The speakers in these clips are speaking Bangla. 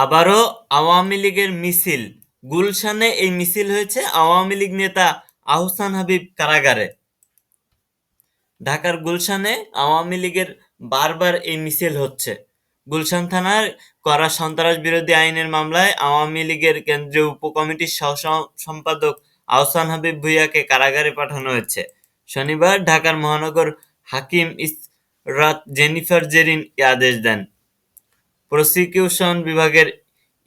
আবারও আওয়ামী লীগের মিছিল, গুলশানে এই মিছিল হয়েছে আওয়ামী লীগ নেতা আহসান হাবীব কারাগারে। ঢাকার গুলশানে আওয়ামী লীগের বারবার এই মিছিল হচ্ছে। গুলশান থানার করা সন্ত্রাস বিরোধী আইনের মামলায় আওয়ামী লীগের কেন্দ্রীয় উপকমিটির সহ সম্পাদক আহসান হাবীব ভূঁইয়াকে কারাগারে পাঠানো হয়েছে। শনিবার ঢাকার মহানগর হাকিম ইসরাত জেনিফার জেরিন এ আদেশ দেন। প্রসিকিউশন বিভাগের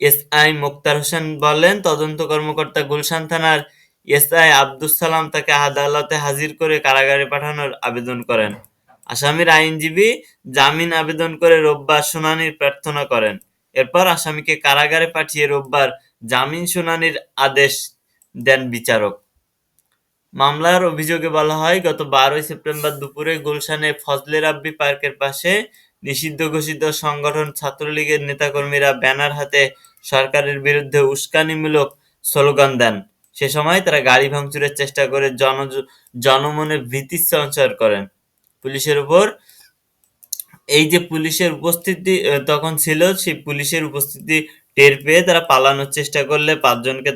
এসআই মোক্তার হোসেন বলেন, তদন্ত কর্মকর্তা গুলশান থানার এসআই আব্দুস সালাম তাকে আদালতে হাজির করে কারাগারে পাঠানোর আবেদন করেন। আসামির আইনজীবী জামিন আবেদন করে রোববার শুনানির প্রার্থনা করেন। এরপর আসামিকে কারাগারে পাঠিয়ে রোববার জামিন শুনানির আদেশ দেন বিচারক। মামলার অভিযোগে বলা হয়, গত 12 সেপ্টেম্বর দুপুরে গুলশানে ফজলে রাব্বি পার্কের পাশে নিষিদ্ধ ঘোষিত সংগঠন ছাত্রলীগের নেতাকর্মীরা ব্যানার হাতে সরকারের বিরুদ্ধে উস্কানিমূলক স্লোগান দেন। সে সময় তারা গাড়ি ভাঙচুরের চেষ্টা করে জনমনে ভীতি সঞ্চার করেন। পুলিশের উপর এই যে পুলিশের উপস্থিতি তখন ছিল, সেই পুলিশের উপস্থিতি টের পেয়ে তারা পালানোর চেষ্টা করলে 5 জনকে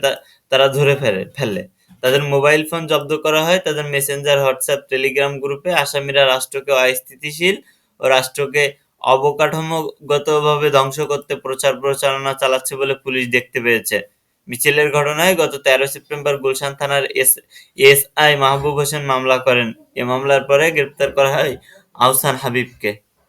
তারা ধরে ফেলে। তাদের মোবাইল ফোন জব্দ করা হয়। তাদের মেসেঞ্জার, হোয়াটসঅ্যাপ, টেলিগ্রাম গ্রুপে আসামিরা রাষ্ট্রকে অস্থিতিশীল ও রাষ্ট্রকে অবকাঠামোগতভাবে ধ্বংস করতে প্রচারণা চালাচ্ছে বলে পুলিশ দেখতে পেয়েছে। মিছিলের ঘটনায় গত 13 সেপ্টেম্বর গুলশান থানার এসআই মাহবুব হোসেন মামলা করেন। এ মামলার পরে গ্রেপ্তার করা হয় আহসান হাবীবকে।